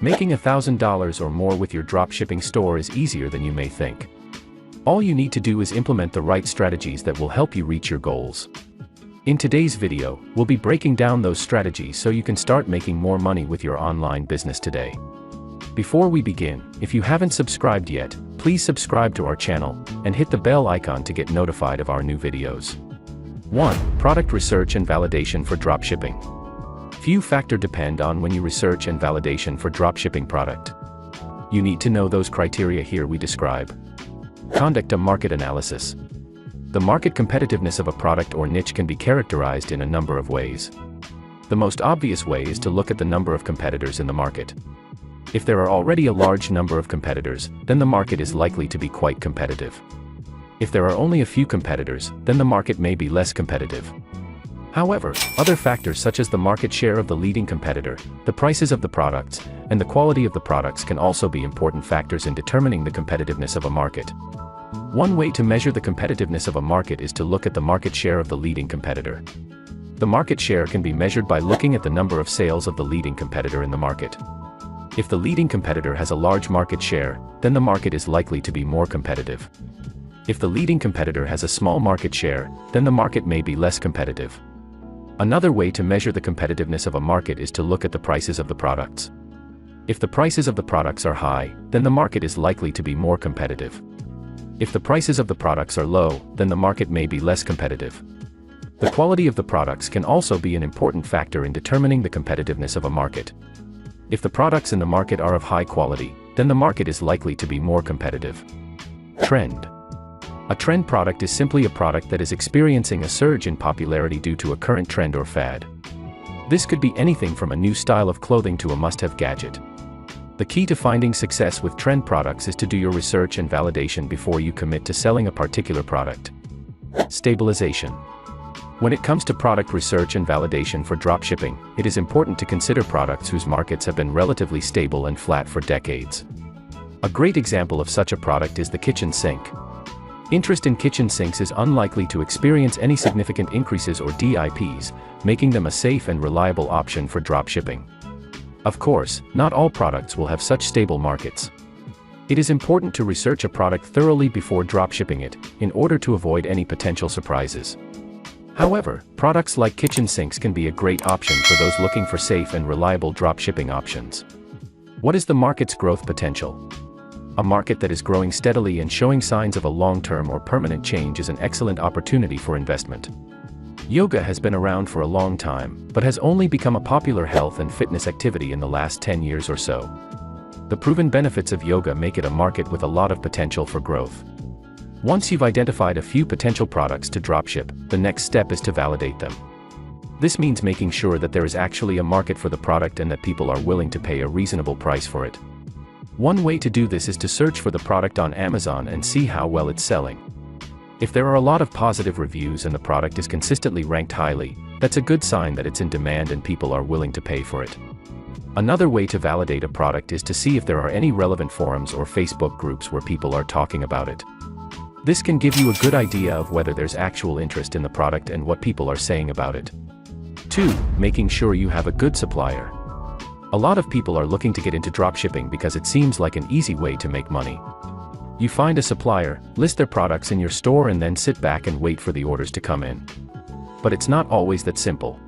Making $1,000 or more with your dropshipping store is easier than you may think. All you need to do is implement the right strategies that will help you reach your goals. In today's video, we'll be breaking down those strategies so you can start making more money with your online business today. Before we begin, if you haven't subscribed yet, please subscribe to our channel and hit the bell icon to get notified of our new videos. 1. Product research and validation for dropshipping. Few factors depend on when you research and validation for dropshipping product. You need to know those criteria here we describe. Conduct a market analysis. The market competitiveness of a product or niche can be characterized in a number of ways. The most obvious way is to look at the number of competitors in the market. If there are already a large number of competitors, then the market is likely to be quite competitive. If there are only a few competitors, then the market may be less competitive. However, other factors such as the market share of the leading competitor, the prices of the products, and the quality of the products can also be important factors in determining the competitiveness of a market. One way to measure the competitiveness of a market is to look at the market share of the leading competitor. The market share can be measured by looking at the number of sales of the leading competitor in the market. If the leading competitor has a large market share, then the market is likely to be more competitive. If the leading competitor has a small market share, then the market may be less competitive. Another way to measure the competitiveness of a market is to look at the prices of the products. If the prices of the products are high, then the market is likely to be more competitive. If the prices of the products are low, then the market may be less competitive. The quality of the products can also be an important factor in determining the competitiveness of a market. If the products in the market are of high quality, then the market is likely to be more competitive. Trend. A trend product is simply a product that is experiencing a surge in popularity due to a current trend or fad. This could be anything from a new style of clothing to a must-have gadget. The key to finding success with trend products is to do your research and validation before you commit to selling a particular product. Stabilization. When it comes to product research and validation for dropshipping, it is important to consider products whose markets have been relatively stable and flat for decades. A great example of such a product is the kitchen sink. Interest in kitchen sinks is unlikely to experience any significant increases or dips, making them a safe and reliable option for dropshipping. Of course, not all products will have such stable markets. It is important to research a product thoroughly before dropshipping it, in order to avoid any potential surprises. However, products like kitchen sinks can be a great option for those looking for safe and reliable dropshipping options. What is the market's growth potential? A market that is growing steadily and showing signs of a long-term or permanent change is an excellent opportunity for investment. Yoga has been around for a long time, but has only become a popular health and fitness activity in the last 10 years or so. The proven benefits of yoga make it a market with a lot of potential for growth. Once you've identified a few potential products to dropship, the next step is to validate them. This means making sure that there is actually a market for the product and that people are willing to pay a reasonable price for it. One way to do this is to search for the product on Amazon and see how well it's selling. If there are a lot of positive reviews and the product is consistently ranked highly, that's a good sign that it's in demand and people are willing to pay for it. Another way to validate a product is to see if there are any relevant forums or Facebook groups where people are talking about it. This can give you a good idea of whether there's actual interest in the product and what people are saying about it. 2. Making sure you have a good supplier. A lot of people are looking to get into dropshipping because it seems like an easy way to make money. You find a supplier, list their products in your store and then sit back and wait for the orders to come in. But it's not always that simple.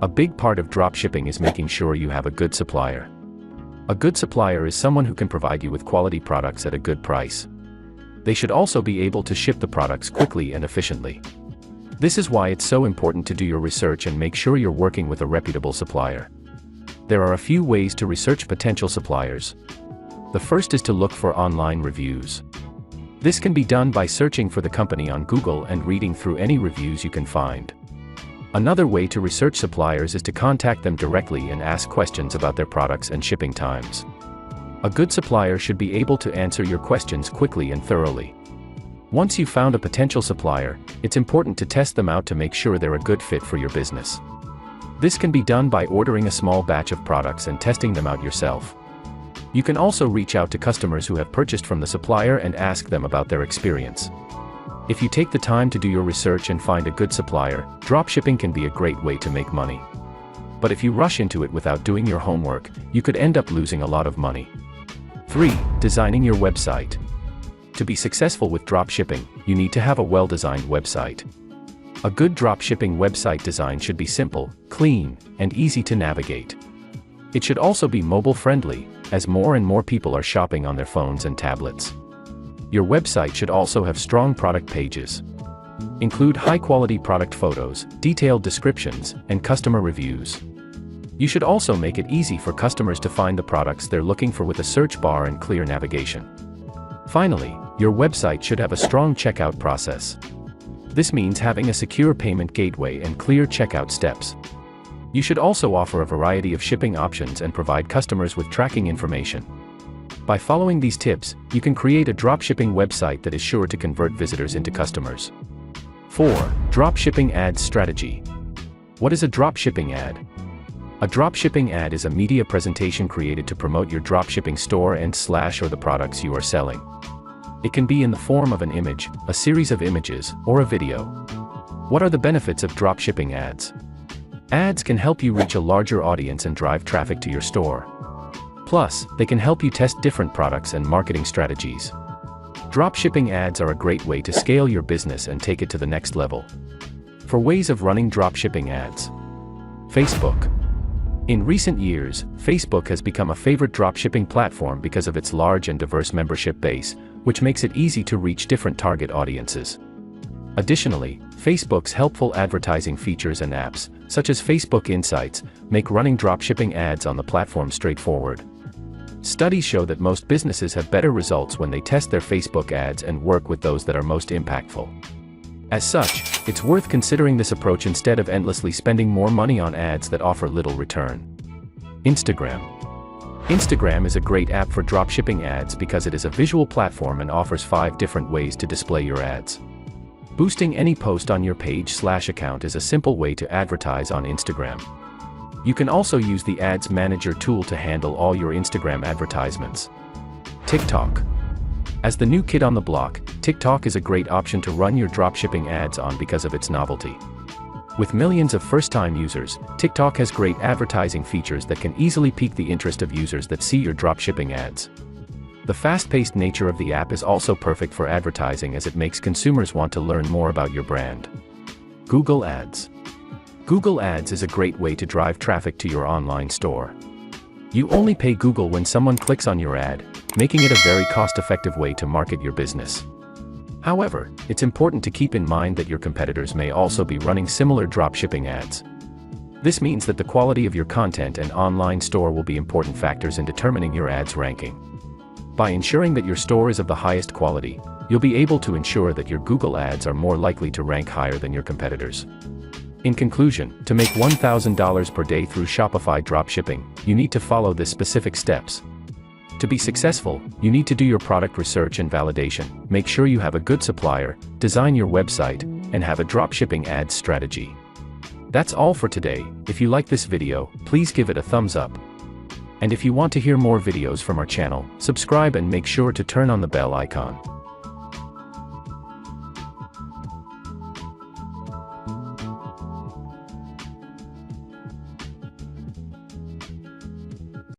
A big part of dropshipping is making sure you have a good supplier. A good supplier is someone who can provide you with quality products at a good price. They should also be able to ship the products quickly and efficiently. This is why it's so important to do your research and make sure you're working with a reputable supplier. There are a few ways to research potential suppliers. The first is to look for online reviews. This can be done by searching for the company on Google and reading through any reviews you can find. Another way to research suppliers is to contact them directly and ask questions about their products and shipping times. A good supplier should be able to answer your questions quickly and thoroughly. Once you've found a potential supplier, it's important to test them out to make sure they're a good fit for your business. This can be done by ordering a small batch of products and testing them out yourself. You can also reach out to customers who have purchased from the supplier and ask them about their experience. If you take the time to do your research and find a good supplier, dropshipping can be a great way to make money. But if you rush into it without doing your homework, you could end up losing a lot of money. 3. Designing your website. To be successful with dropshipping, you need to have a well-designed website. A good dropshipping website design should be simple, clean, and easy to navigate. It should also be mobile-friendly, as more and more people are shopping on their phones and tablets. Your website should also have strong product pages. Include high-quality product photos, detailed descriptions, and customer reviews. You should also make it easy for customers to find the products they're looking for with a search bar and clear navigation. Finally, your website should have a strong checkout process. This means having a secure payment gateway and clear checkout steps. You should also offer a variety of shipping options and provide customers with tracking information. By following these tips, you can create a dropshipping website that is sure to convert visitors into customers. 4. Dropshipping Ads Strategy. What is a dropshipping ad? A dropshipping ad is a media presentation created to promote your dropshipping store or the products you are selling. It can be in the form of an image, a series of images, or a video. What are the benefits of dropshipping ads? Ads can help you reach a larger audience and drive traffic to your store. Plus, they can help you test different products and marketing strategies. Dropshipping ads are a great way to scale your business and take it to the next level. For ways of running dropshipping ads. Facebook. In recent years, Facebook has become a favorite dropshipping platform because of its large and diverse membership base, which makes it easy to reach different target audiences. Additionally, Facebook's helpful advertising features and apps, such as Facebook Insights, make running dropshipping ads on the platform straightforward. Studies show that most businesses have better results when they test their Facebook ads and work with those that are most impactful. As such, it's worth considering this approach instead of endlessly spending more money on ads that offer little return. Instagram. Instagram is a great app for dropshipping ads because it is a visual platform and offers 5 different ways to display your ads. Boosting any post on your page/account is a simple way to advertise on Instagram. You can also use the Ads Manager tool to handle all your Instagram advertisements. TikTok. As the new kid on the block, TikTok is a great option to run your dropshipping ads on because of its novelty. With millions of first-time users, TikTok has great advertising features that can easily pique the interest of users that see your dropshipping ads. The fast-paced nature of the app is also perfect for advertising as it makes consumers want to learn more about your brand. Google Ads. Google Ads is a great way to drive traffic to your online store. You only pay Google when someone clicks on your ad, making it a very cost-effective way to market your business. However, it's important to keep in mind that your competitors may also be running similar dropshipping ads. This means that the quality of your content and online store will be important factors in determining your ads ranking. By ensuring that your store is of the highest quality, you'll be able to ensure that your Google ads are more likely to rank higher than your competitors. In conclusion, to make $1,000 per day through Shopify dropshipping, you need to follow these specific steps. To be successful, you need to do your product research and validation, make sure you have a good supplier, design your website, and have a dropshipping ads strategy. That's all for today. If you like this video, please give it a thumbs up. And if you want to hear more videos from our channel, subscribe and make sure to turn on the bell icon.